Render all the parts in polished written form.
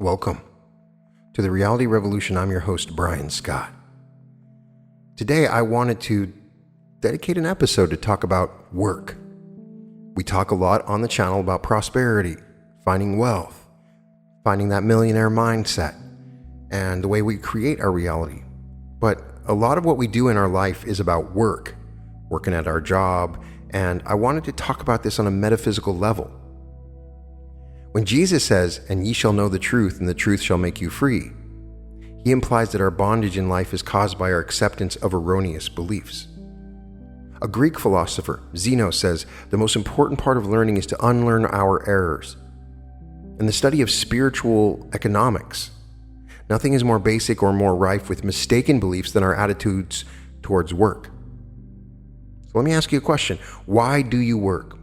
Welcome to the Reality Revolution. I'm your host, Brian Scott. Today, I wanted to dedicate an episode to talk about work. We talk a lot on the channel about prosperity, finding wealth, finding that millionaire mindset, and the way we create our reality. But a lot of what we do in our life is about work, working at our job, and I wanted to talk about this on a metaphysical level. When Jesus says, "And ye shall know the truth, and the truth shall make you free," he implies that our bondage in life is caused by our acceptance of erroneous beliefs. A Greek philosopher, Zeno, says the most important part of learning is to unlearn our errors. In the study of spiritual economics, nothing is more basic or more rife with mistaken beliefs than our attitudes towards work. So let me ask you a question. Why do you work?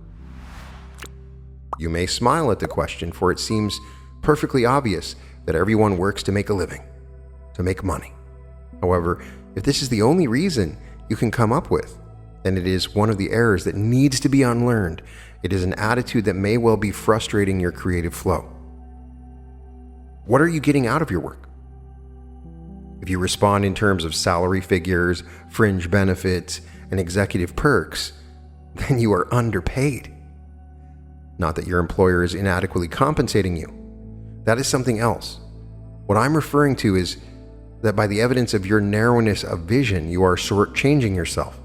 You may smile at the question, for it seems perfectly obvious that everyone works to make a living, to make money. However, if this is the only reason you can come up with, then it is one of the errors that needs to be unlearned. It is an attitude that may well be frustrating your creative flow. What are you getting out of your work? If you respond in terms of salary figures, fringe benefits, and executive perks, then you are underpaid. Not that your employer is inadequately compensating you. That is something else. What I'm referring to is that by the evidence of your narrowness of vision, you are shortchanging yourself.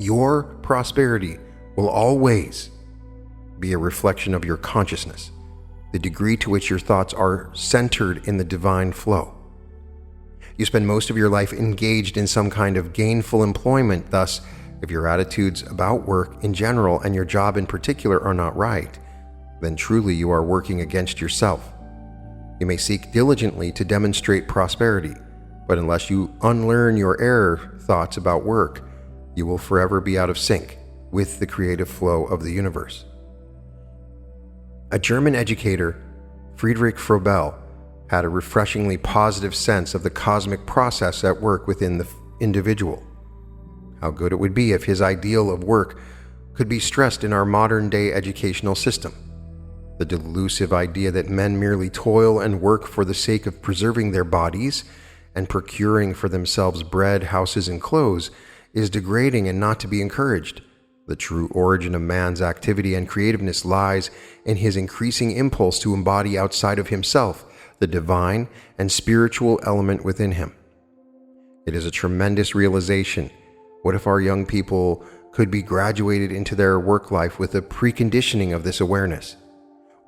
Your prosperity will always be a reflection of your consciousness, the degree to which your thoughts are centered in the divine flow. You spend most of your life engaged in some kind of gainful employment. Thus, if your attitudes about work in general and your job in particular are not right, then truly you are working against yourself. You may seek diligently to demonstrate prosperity, but unless you unlearn your error thoughts about work, you will forever be out of sync with the creative flow of the universe. A German educator, Friedrich Froebel, had a refreshingly positive sense of the cosmic process at work within the individual. How good it would be if his ideal of work could be stressed in our modern-day educational system. The delusive idea that men merely toil and work for the sake of preserving their bodies and procuring for themselves bread, houses, and clothes is degrading and not to be encouraged. The true origin of man's activity and creativeness lies in his increasing impulse to embody outside of himself the divine and spiritual element within him. It is a tremendous realization. What if our young people could be graduated into their work life with a preconditioning of this awareness?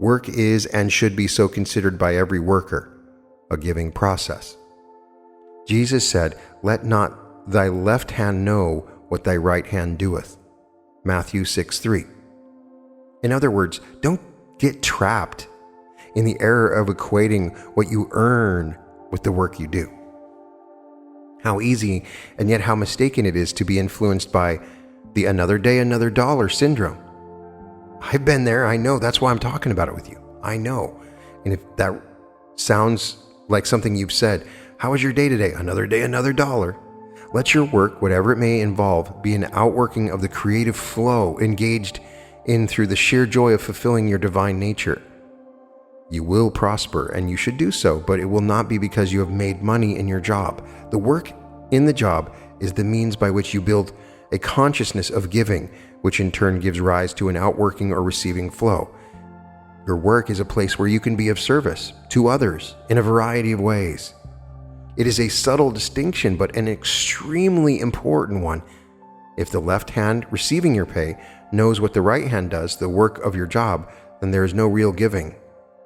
Work is and should be so considered by every worker, a giving process. Jesus said, "Let not thy left hand know what thy right hand doeth." Matthew 6:3. In other words, don't get trapped in the error of equating what you earn with the work you do. How easy and yet how mistaken it is to be influenced by the another day, another dollar syndrome. I've been there, I know, that's why I'm talking about it with you. I know. And if that sounds like something you've said, how was your day today? Another day, another dollar. Let your work, whatever it may involve, be an outworking of the creative flow engaged in through the sheer joy of fulfilling your divine nature. You will prosper, and you should do so, but it will not be because you have made money in your job. The work in the job is the means by which you build a consciousness of giving, which in turn gives rise to an outworking or receiving flow. Your work is a place where you can be of service to others in a variety of ways. It is a subtle distinction, but an extremely important one. If the left hand receiving your pay knows what the right hand does, the work of your job, then there is no real giving,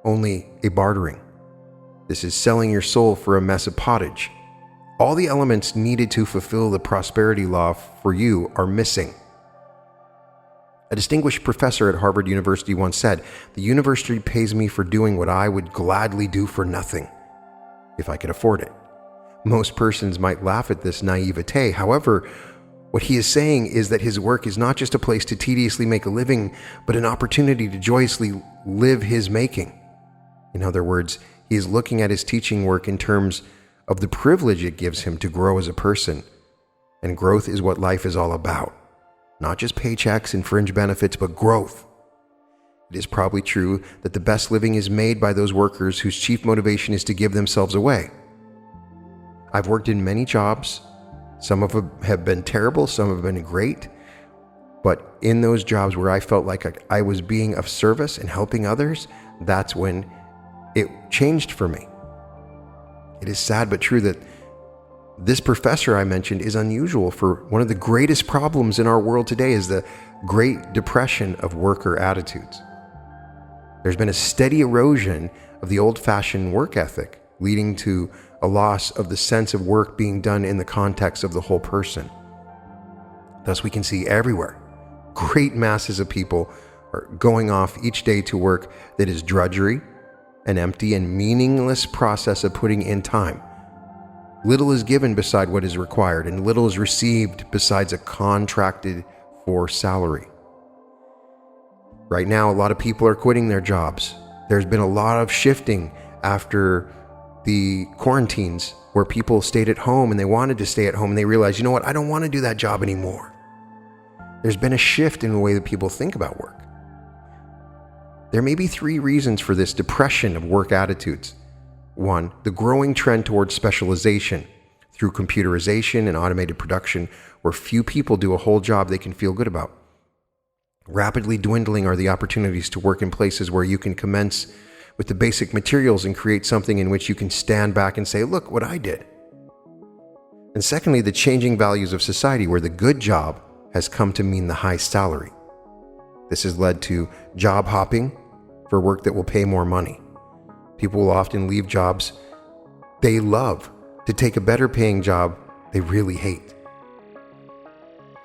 only a bartering. This is selling your soul for a mess of pottage. All the elements needed to fulfill the prosperity law for you are missing. A distinguished professor at Harvard University once said, "The university pays me for doing what I would gladly do for nothing, if I could afford it." Most persons might laugh at this naivete. However, what he is saying is that his work is not just a place to tediously make a living, but an opportunity to joyously live his making. In other words, he is looking at his teaching work in terms of the privilege it gives him to grow as a person. And growth is what life is all about. Not just paychecks and fringe benefits, but growth. It is probably true that the best living is made by those workers whose chief motivation is to give themselves away. I've worked in many jobs. Some of them have been terrible, some have been great. But in those jobs where I felt like I was being of service and helping others, that's when it changed for me. It is sad but true that this professor I mentioned is unusual, for one of the greatest problems in our world today is the Great Depression of worker attitudes. There's been a steady erosion of the old-fashioned work ethic, leading to a loss of the sense of work being done in the context of the whole person. Thus, we can see everywhere great masses of people are going off each day to work that is drudgery, an empty and meaningless process of putting in time. Little is given beside what is required, and little is received besides a contracted for salary. Right now, a lot of people are quitting their jobs. There's been a lot of shifting after the quarantines where people stayed at home and they wanted to stay at home and they realized, you know what, I don't want to do that job anymore. There's been a shift in the way that people think about work. There may be 3 reasons for this depression of work attitudes. 1, the growing trend towards specialization through computerization and automated production, where few people do a whole job they can feel good about. Rapidly dwindling are the opportunities to work in places where you can commence with the basic materials and create something in which you can stand back and say, look what I did. And secondly, the changing values of society, where the good job has come to mean the high salary. This has led to job hopping for work that will pay more money. People will often leave jobs they love to take a better paying job they really hate.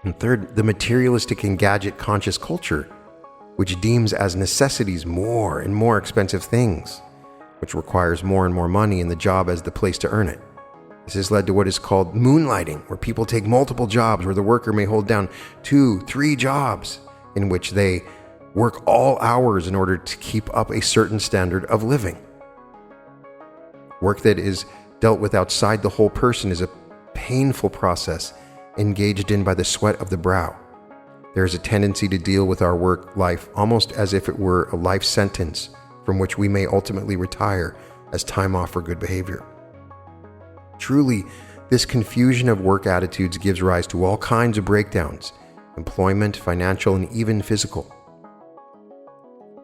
And third, the materialistic and gadget conscious culture, which deems as necessities more and more expensive things, which requires more and more money in the job as the place to earn it. This has led to what is called moonlighting, where people take multiple jobs, where the worker may hold down 2, 3 jobs in which they work all hours in order to keep up a certain standard of living. Work that is dealt with outside the whole person is a painful process engaged in by the sweat of the brow. There is a tendency to deal with our work life almost as if it were a life sentence from which we may ultimately retire as time off for good behavior. Truly, this confusion of work attitudes gives rise to all kinds of breakdowns: employment, financial, and even physical.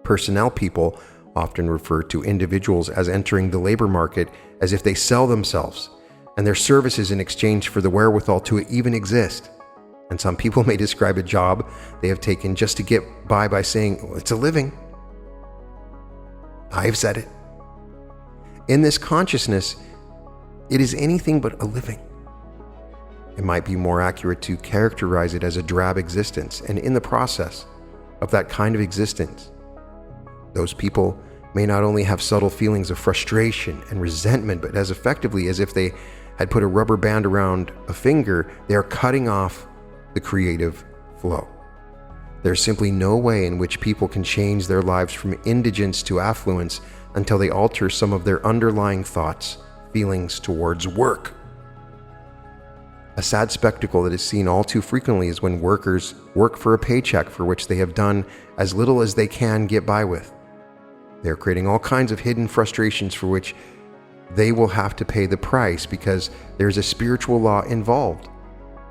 Personnel people often refer to individuals as entering the labor market as if they sell themselves and their services in exchange for the wherewithal to even exist. And some people may describe a job they have taken just to get by saying, well, it's a living. I've said it. In this consciousness, it is anything but a living. It might be more accurate to characterize it as a drab existence, and in the process of that kind of existence, those people may not only have subtle feelings of frustration and resentment, but as effectively as if they had put a rubber band around a finger, they are cutting off the creative flow. There's simply no way in which people can change their lives from indigence to affluence until they alter some of their underlying thoughts, feelings towards work. A sad spectacle that is seen all too frequently is when workers work for a paycheck for which they have done as little as they can get by with. They are creating all kinds of hidden frustrations for which they will have to pay the price because there's a spiritual law involved.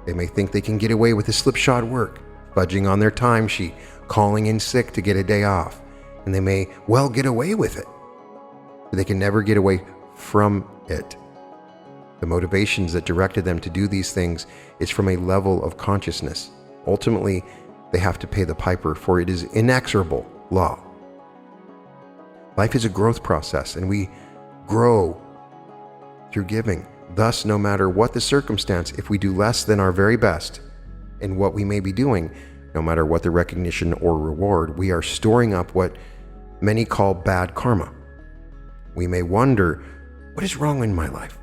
They may think they can get away with a slipshod work, fudging on their timesheet, calling in sick to get a day off, and they may well get away with it, but they can never get away from it. The motivations that directed them to do these things is from a level of consciousness. Ultimately, they have to pay the piper, for it is inexorable law. Life is a growth process, and we grow through giving. Thus, no matter what the circumstance, if we do less than our very best in what we may be doing, no matter what the recognition or reward, we are storing up what many call bad karma. We may wonder, what is wrong in my life?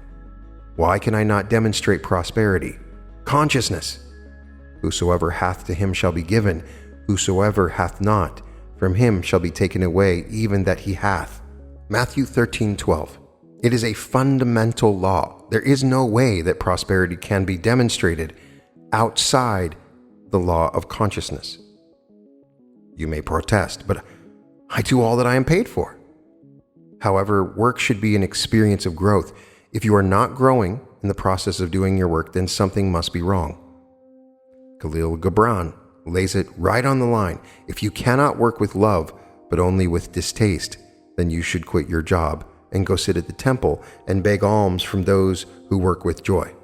Why can I not demonstrate prosperity? Consciousness. Whosoever hath, to him shall be given. Whosoever hath not, from him shall be taken away even that he hath. Matthew 13:12. It is a fundamental law. There is no way that prosperity can be demonstrated outside the law of consciousness. You may protest, but I do all that I am paid for. However, work should be an experience of growth. If you are not growing in the process of doing your work, then something must be wrong. Khalil Gibran lays it right on the line. If you cannot work with love, but only with distaste, then you should quit your job and go sit at the temple and beg alms from those who work with joy.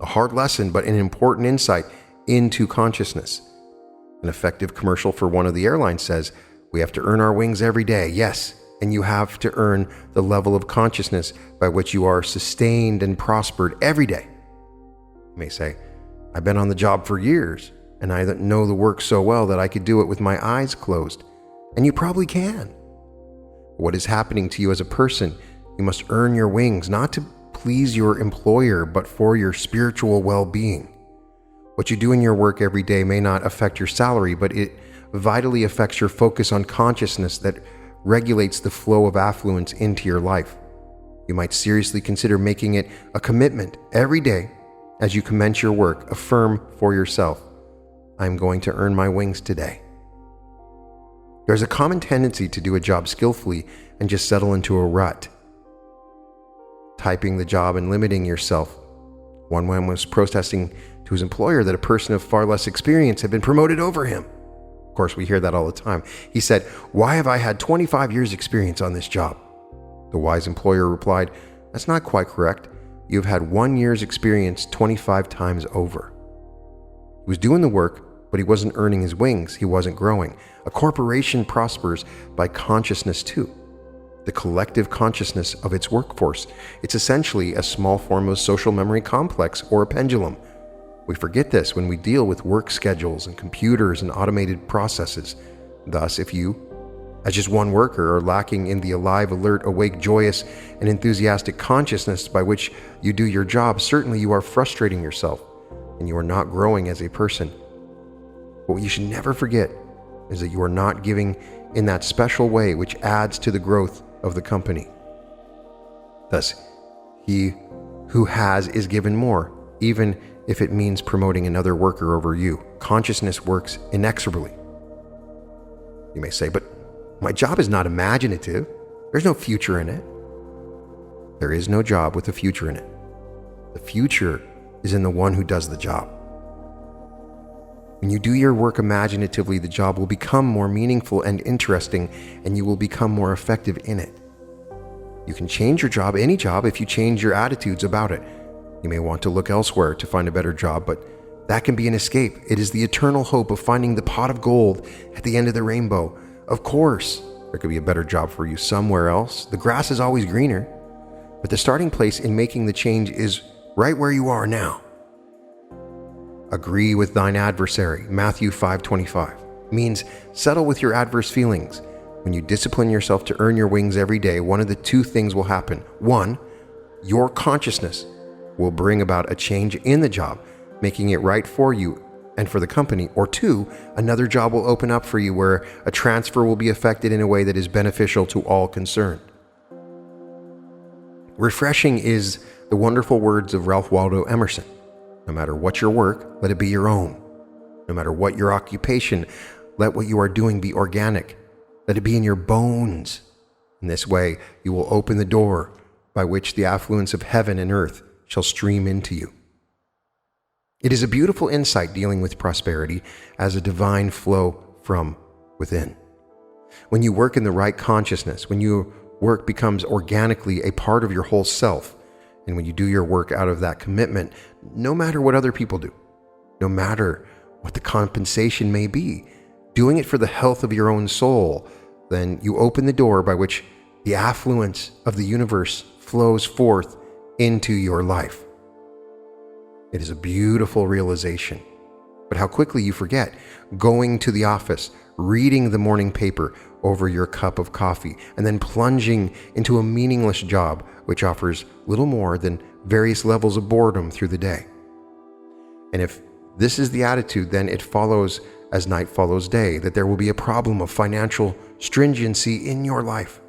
A hard lesson, but an important insight into consciousness. An effective commercial for one of the airlines says, "We have to earn our wings every day." Yes, and you have to earn the level of consciousness by which you are sustained and prospered every day. You may say, "I've been on the job for years, and I know the work so well that I could do it with my eyes closed." And you probably can. What is happening to you as a person? You must earn your wings, not to please your employer, but for your spiritual well-being. What you do in your work every day may not affect your salary, but it vitally affects your focus on consciousness that regulates the flow of affluence into your life. You might seriously consider making it a commitment every day as you commence your work. Affirm for yourself, "I'm going to earn my wings today." There's a common tendency to do a job skillfully and just settle into a rut, typing the job and limiting yourself. One man was protesting to his employer that a person of far less experience had been promoted over him. Of course, we hear that all the time. He said, "Why have I had 25 years experience on this job?" The wise employer replied, "That's not quite correct. You've had 1 year's experience 25 times over." He was doing the work, but he wasn't earning his wings. He wasn't growing. A corporation prospers by consciousness too, the collective consciousness of its workforce. It's essentially a small form of social memory complex or a pendulum. We forget this when we deal with work schedules and computers and automated processes. Thus, if you, as just one worker, are lacking in the alive, alert, awake, joyous, and enthusiastic consciousness by which you do your job, certainly you are frustrating yourself and you are not growing as a person. But what you should never forget is that you are not giving in that special way which adds to the growth of the company. Thus, he who has is given more, even if it means promoting another worker over you. Consciousness works inexorably. You may say, "But my job is not imaginative. There's no future in it." There is no job with a future in it. The future is in the one who does the job. When you do your work imaginatively, the job will become more meaningful and interesting, and you will become more effective in it. You can change your job, any job, if you change your attitudes about it. You may want to look elsewhere to find a better job, but that can be an escape. It is the eternal hope of finding the pot of gold at the end of the rainbow. Of course, there could be a better job for you somewhere else. The grass is always greener, but the starting place in making the change is right where you are now. Agree with thine adversary, Matthew 5:25, means settle with your adverse feelings. When you discipline yourself to earn your wings every day, one of the two things will happen. One, your consciousness will bring about a change in the job, making it right for you and for the company. Or two, another job will open up for you where a transfer will be effected in a way that is beneficial to all concerned. Refreshing is the wonderful words of Ralph Waldo Emerson. No matter what your work, let it be your own. No matter what your occupation, let what you are doing be organic. Let it be in your bones. In this way, you will open the door by which the affluence of heaven and earth shall stream into you. It is a beautiful insight dealing with prosperity as a divine flow from within. When you work in the right consciousness, when your work becomes organically a part of your whole self, and when you do your work out of that commitment, no matter what other people do, no matter what the compensation may be, doing it for the health of your own soul, then you open the door by which the affluence of the universe flows forth into your life. It is a beautiful realization. But how quickly you forget going to the office, reading the morning paper over your cup of coffee, and then plunging into a meaningless job which offers little more than various levels of boredom through the day. And if this is the attitude, then it follows as night follows day that there will be a problem of financial stringency in your life.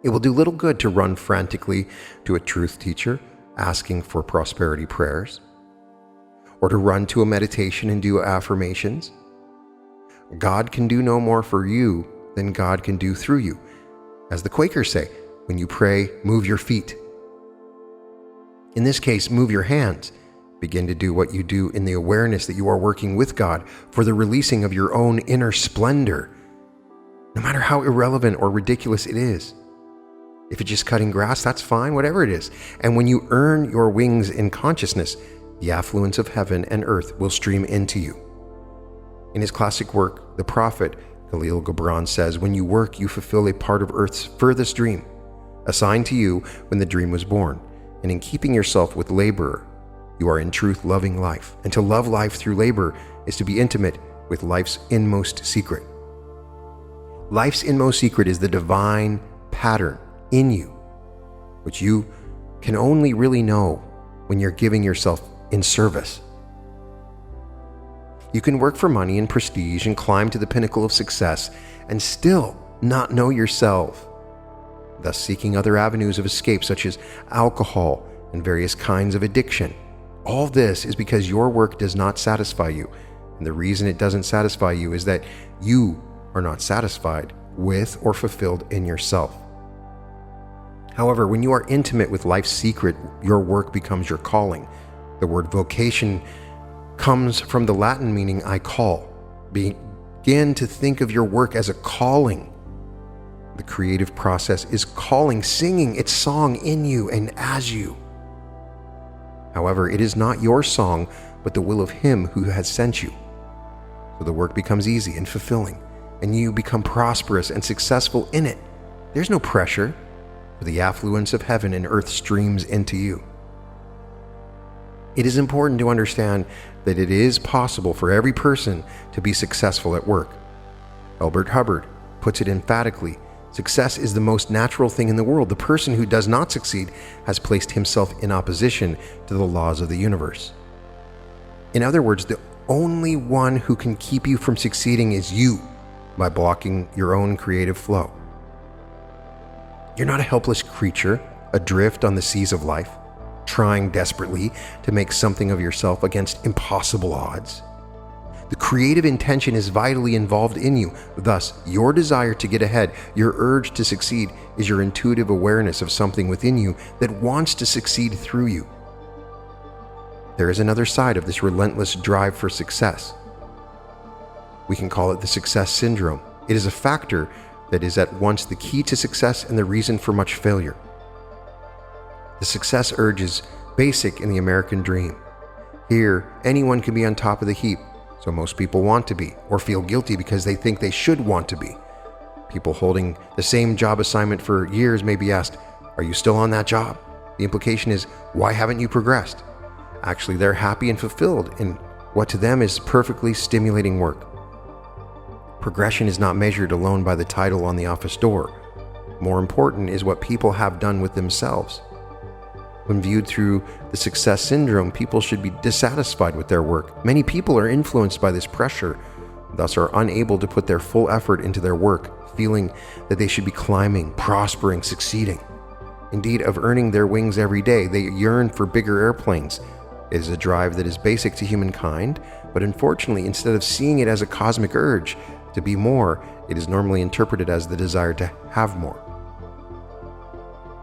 It will do little good to run frantically to a truth teacher asking for prosperity prayers, or to run to a meditation and do affirmations. God can do no more for you than God can do through you. As the Quakers say, when you pray, move your feet. In this case, move your hands. Begin to do what you do in the awareness that you are working with God for the releasing of your own inner splendor, no matter how irrelevant or ridiculous it is. If it's just cutting grass, that's fine, whatever it is. And when you earn your wings in consciousness, the affluence of heaven and earth will stream into you. In his classic work, The Prophet, Khalil Gibran says, when you work, you fulfill a part of Earth's furthest dream, assigned to you when the dream was born. And in keeping yourself with laborer, you are in truth loving life. And to love life through labor is to be intimate with life's inmost secret. Life's inmost secret is the divine pattern in you, which you can only really know when you're giving yourself in service. You can work for money and prestige and climb to the pinnacle of success and still not know yourself, thus seeking other avenues of escape such as alcohol and various kinds of addiction. All this is because your work does not satisfy you, and the reason it doesn't satisfy you is that you are not satisfied with or fulfilled in yourself. However, when you are intimate with life's secret, your work becomes your calling. The word vocation comes from the Latin meaning I call. Begin to think of your work as a calling. The creative process is calling, singing its song in you and as you. However, it is not your song, but the will of Him who has sent you. So the work becomes easy and fulfilling, and you become prosperous and successful in it. There's no pressure, for the affluence of heaven and earth streams into you. It is important to understand that it is possible for every person to be successful at work. Albert Hubbard puts it emphatically, success is the most natural thing in the world. The person who does not succeed has placed himself in opposition to the laws of the universe. In other words, the only one who can keep you from succeeding is you, by blocking your own creative flow. You're not a helpless creature adrift on the seas of life, trying desperately to make something of yourself against impossible odds. The creative intention is vitally involved in you. Thus, your desire to get ahead, your urge to succeed, is your intuitive awareness of something within you that wants to succeed through you. There is another side of this relentless drive for success. We can call it the success syndrome. It is a factor that is at once the key to success and the reason for much failure. The success urge is basic in the American dream. Here, anyone can be on top of the heap, so most people want to be, or feel guilty because they think they should want to be. People holding the same job assignment for years may be asked, "Are you still on that job?" The implication is, why haven't you progressed? Actually, they're happy and fulfilled in what to them is perfectly stimulating work. Progression is not measured alone by the title on the office door. More important is what people have done with themselves. When viewed through the success syndrome, people should be dissatisfied with their work. Many people are influenced by this pressure, thus are unable to put their full effort into their work, feeling that they should be climbing, prospering, succeeding. Indeed, of earning their wings every day, they yearn for bigger airplanes. It is a drive that is basic to humankind, but unfortunately, instead of seeing it as a cosmic urge to be more, it is normally interpreted as the desire to have more.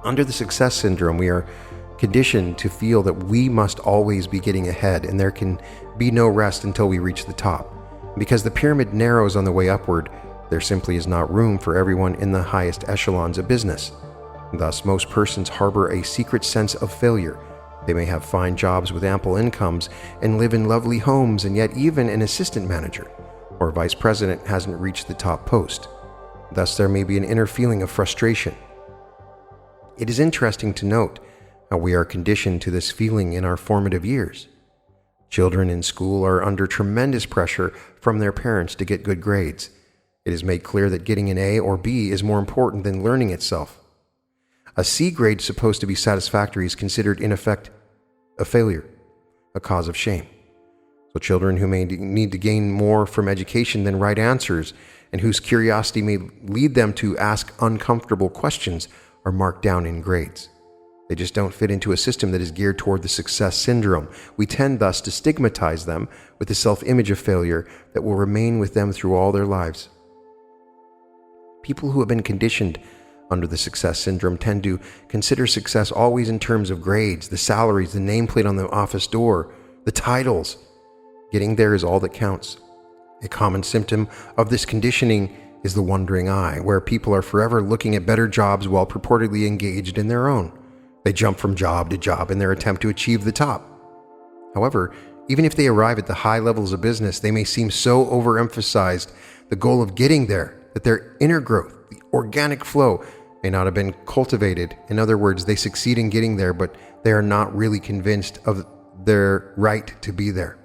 Under the success syndrome, we are conditioned to feel that we must always be getting ahead and there can be no rest until we reach the top. Because the pyramid narrows on the way upward, there simply is not room for everyone in the highest echelons of business. Thus, most persons harbor a secret sense of failure. They may have fine jobs with ample incomes and live in lovely homes, and yet even an assistant manager or vice president hasn't reached the top post. Thus, there may be an inner feeling of frustration. It is interesting to note how we are conditioned to this feeling in our formative years. Children in school are under tremendous pressure from their parents to get good grades. It is made clear that getting an A or B is more important than learning itself. A C grade supposed to be satisfactory is considered in effect a failure, a cause of shame. So children who may need to gain more from education than right answers and whose curiosity may lead them to ask uncomfortable questions are marked down in grades. They just don't fit into a system that is geared toward the success syndrome. We tend thus to stigmatize them with the self-image of failure that will remain with them through all their lives. People who have been conditioned under the success syndrome tend to consider success always in terms of grades, the salaries, the nameplate on the office door, the titles. Getting there is all that counts. A common symptom of this conditioning is the wandering eye, where people are forever looking at better jobs while purportedly engaged in their own. They jump from job to job in their attempt to achieve the top. However, even if they arrive at the high levels of business, they may seem so overemphasized the goal of getting there that their inner growth, the organic flow, may not have been cultivated. In other words, they succeed in getting there, but they are not really convinced of their right to be there.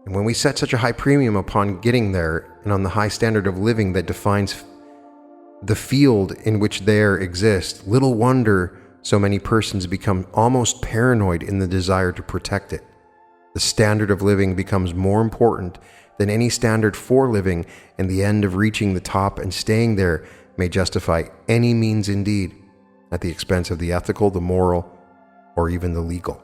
And when we set such a high premium upon getting there and on the high standard of living that defines the field in which there exists, little wonder so many persons become almost paranoid in the desire to protect it. The standard of living becomes more important than any standard for living, and the end of reaching the top and staying there may justify any means indeed, at the expense of the ethical, the moral, or even the legal.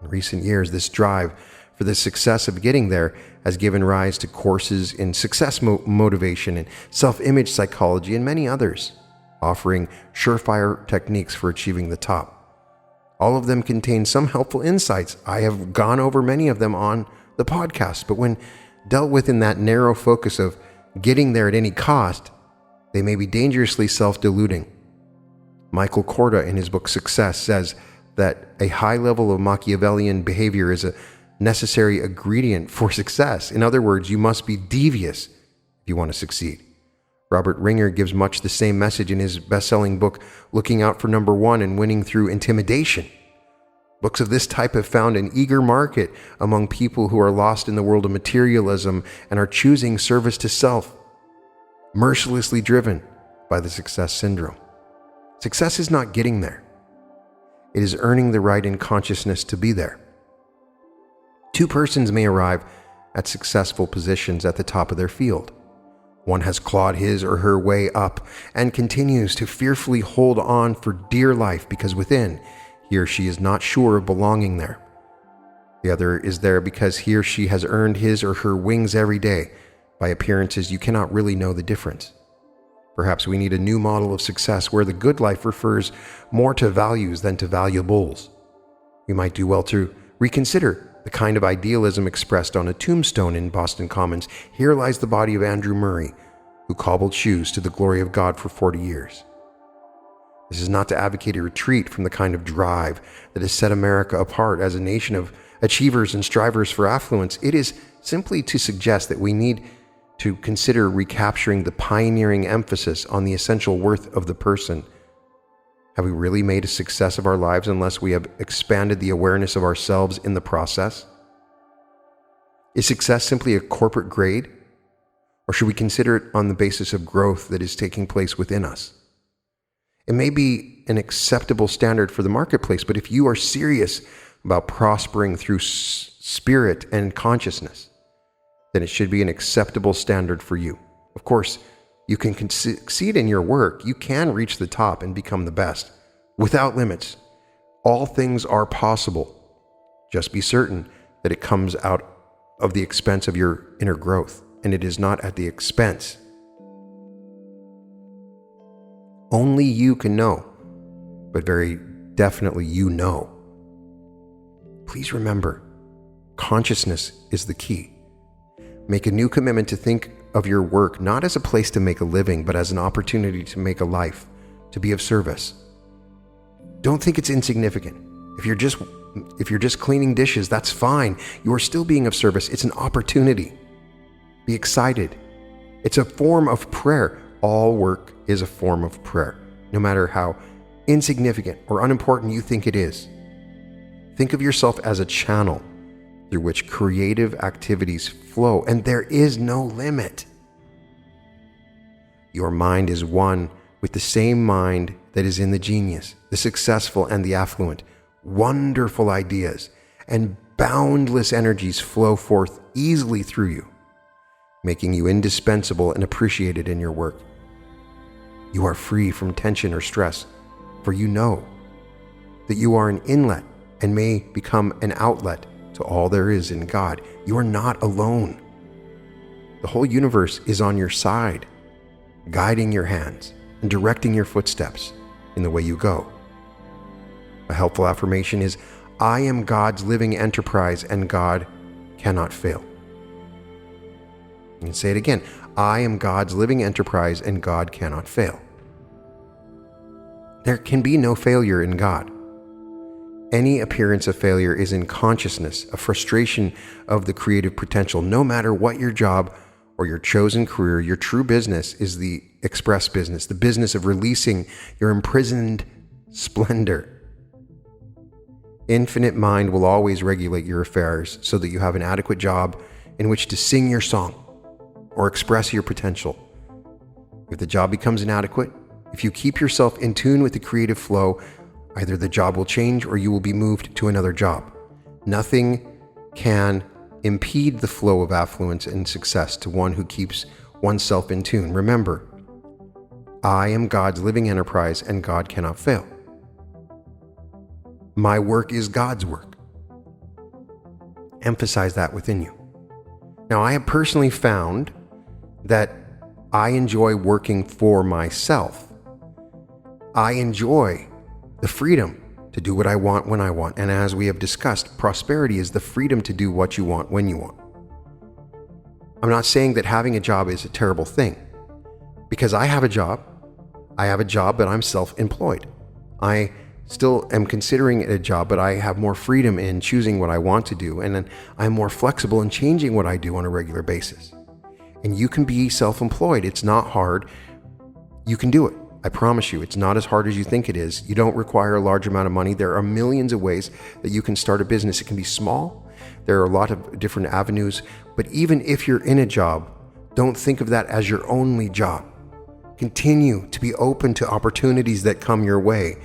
In recent years, this drive for the success of getting there has given rise to courses in success motivation and self-image psychology and many others, offering surefire techniques for achieving the top. All of them contain some helpful insights. I have gone over many of them on the podcast, but when dealt with in that narrow focus of getting there at any cost, they may be dangerously self-deluding. Michael Korda, in his book Success, says that a high level of Machiavellian behavior is a necessary ingredient for success. In other words, you must be devious if you want to succeed. Robert Ringer gives much the same message in his best-selling book, Looking Out for Number One and Winning Through Intimidation. Books of this type have found an eager market among people who are lost in the world of materialism and are choosing service to self, mercilessly driven by the success syndrome. Success is not getting there. It is earning the right in consciousness to be there. Two persons may arrive at successful positions at the top of their field. One has clawed his or her way up and continues to fearfully hold on for dear life because within, he or she is not sure of belonging there. The other is there because he or she has earned his or her wings every day. By appearances, you cannot really know the difference. Perhaps we need a new model of success where the good life refers more to values than to valuables. We might do well to reconsider the kind of idealism expressed on a tombstone in Boston Commons. Here lies the body of Andrew Murray, who cobbled shoes to the glory of God for 40 years. This is not to advocate a retreat from the kind of drive that has set America apart as a nation of achievers and strivers for affluence. It is simply to suggest that we need to consider recapturing the pioneering emphasis on the essential worth of the person. Have we really made a success of our lives unless we have expanded the awareness of ourselves in the process? Is success simply a corporate grade? Or should we consider it on the basis of growth that is taking place within us? It may be an acceptable standard for the marketplace, but if you are serious about prospering through spirit and consciousness, then it should be an acceptable standard for you. Of course, you can succeed in your work. You can reach the top and become the best without limits. All things are possible. Just be certain that it comes out of the expense of your inner growth, and it is not at the expense. Only you can know, but very definitely you know. Please remember, consciousness is the key. Make a new commitment to think of your work not as a place to make a living, but as an opportunity to make a life, to be of service. Don't think it's insignificant. If you're just cleaning dishes, that's fine. You are still being of service. It's an opportunity. Be excited. It's a form of prayer. All work is a form of prayer, no matter how insignificant or unimportant you think it is. Think of yourself as a channel through which creative activities flow, and there is no limit. Your mind is one with the same mind that is in the genius, the successful, and the affluent. Wonderful ideas and boundless energies flow forth easily through you, making you indispensable and appreciated in your work. You are free from tension or stress, for you know that you are an inlet and may become an outlet to all there is in God. You are not alone. The whole universe is on your side, guiding your hands and directing your footsteps in the way you go. A helpful affirmation is, I am God's living enterprise and God cannot fail. You can say it again. I am God's living enterprise and God cannot fail. There can be no failure in God. Any appearance of failure is in consciousness, a frustration of the creative potential. No matter what your job or your chosen career, your true business is the express business, the business of releasing your imprisoned splendor. Infinite mind will always regulate your affairs so that you have an adequate job in which to sing your song or express your potential. If the job becomes inadequate, if you keep yourself in tune with the creative flow, either the job will change or you will be moved to another job. Nothing can impede the flow of affluence and success to one who keeps oneself in tune. Remember, I am God's living enterprise and God cannot fail. My work is God's work. Emphasize that within you. Now, I have personally found that I enjoy working for myself. I enjoy the freedom to do what I want when I want. And as we have discussed, prosperity is the freedom to do what you want when you want. I'm not saying that having a job is a terrible thing, because I have a job, but I'm self-employed. I still am considering it a job, but I have more freedom in choosing what I want to do, and then I'm more flexible in changing what I do on a regular basis. And you can be self-employed. It's not hard. You can do it. I promise you, it's not as hard as you think it is. You don't require a large amount of money. There are millions of ways that you can start a business. It can be small. There are a lot of different avenues. But even if you're in a job, don't think of that as your only job. Continue to be open to opportunities that come your way.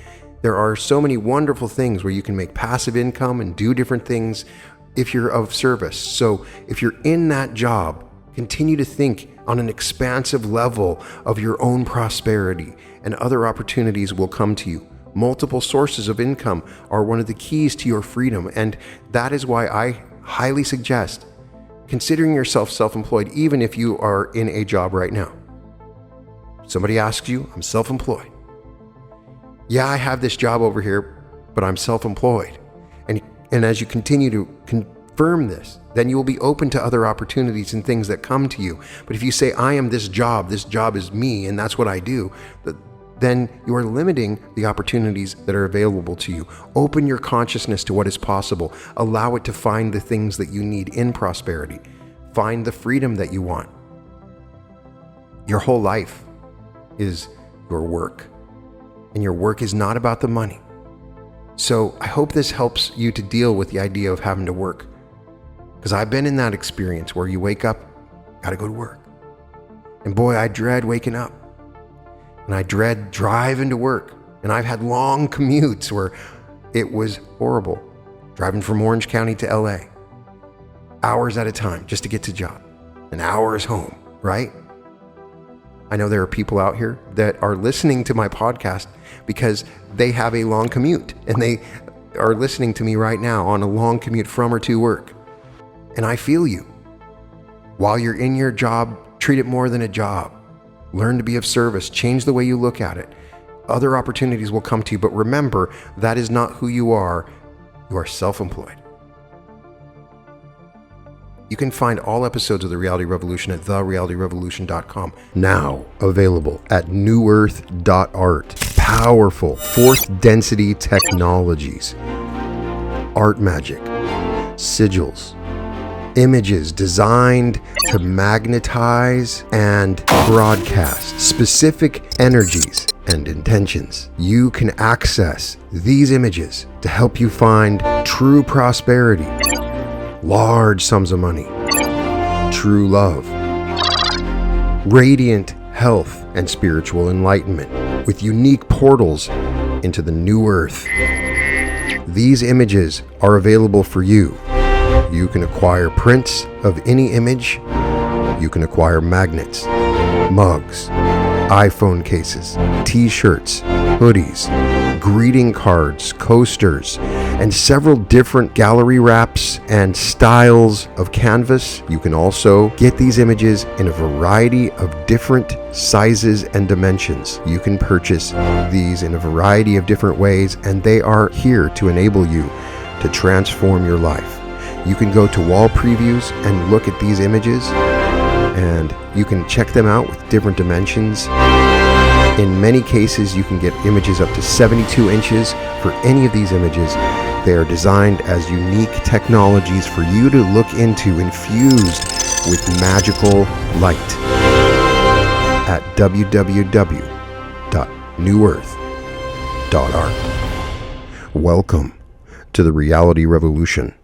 There are so many wonderful things where you can make passive income and do different things if you're of service. So if you're in that job, continue to think on an expansive level of your own prosperity, and other opportunities will come to you. Multiple sources of income are one of the keys to your freedom, and that is why I highly suggest considering yourself self-employed, even if you are in a job right now. Somebody asks you, I'm self-employed. Yeah, I have this job over here, but I'm self-employed. And as you continue to confirm this, then you will be open to other opportunities and things that come to you. But if you say, I am this job is me, and that's what I do, then you are limiting the opportunities that are available to you. Open your consciousness to what is possible. Allow it to find the things that you need in prosperity. Find the freedom that you want. Your whole life is your work, and your work is not about the money. So I hope this helps you to deal with the idea of having to work. Because I've been in that experience where you wake up, gotta go to work. And boy, I dread waking up. And I dread driving to work. And I've had long commutes where it was horrible. Driving from Orange County to LA. Hours at a time just to get to job. And hours home, right? I know there are people out here that are listening to my podcast because they have a long commute. And they are listening to me right now on a long commute from or to work. And I feel you. While you're in your job, treat it more than a job. Learn to be of service. Change the way you look at it. Other opportunities will come to you, but remember, that is not who you are. You are self-employed. You can find all episodes of The Reality Revolution at therealityrevolution.com. Now available at newearth.art. Powerful fourth density technologies. Art magic. Sigils. Images designed to magnetize and broadcast specific energies and intentions. You can access these images to help you find true prosperity, large sums of money, true love, radiant health and spiritual enlightenment with unique portals into the new earth. These images are available for you. You can acquire prints of any image. You can acquire magnets, mugs, iPhone cases, t-shirts, hoodies, greeting cards, coasters, and several different gallery wraps and styles of canvas. You can also get these images in a variety of different sizes and dimensions. You can purchase these in a variety of different ways, and they are here to enable you to transform your life. You can go to wall previews and look at these images, and you can check them out with different dimensions. In many cases, you can get images up to 72 inches for any of these images. They are designed as unique technologies for you to look into, infused with magical light at www.newearth.art. Welcome to the Reality Revolution.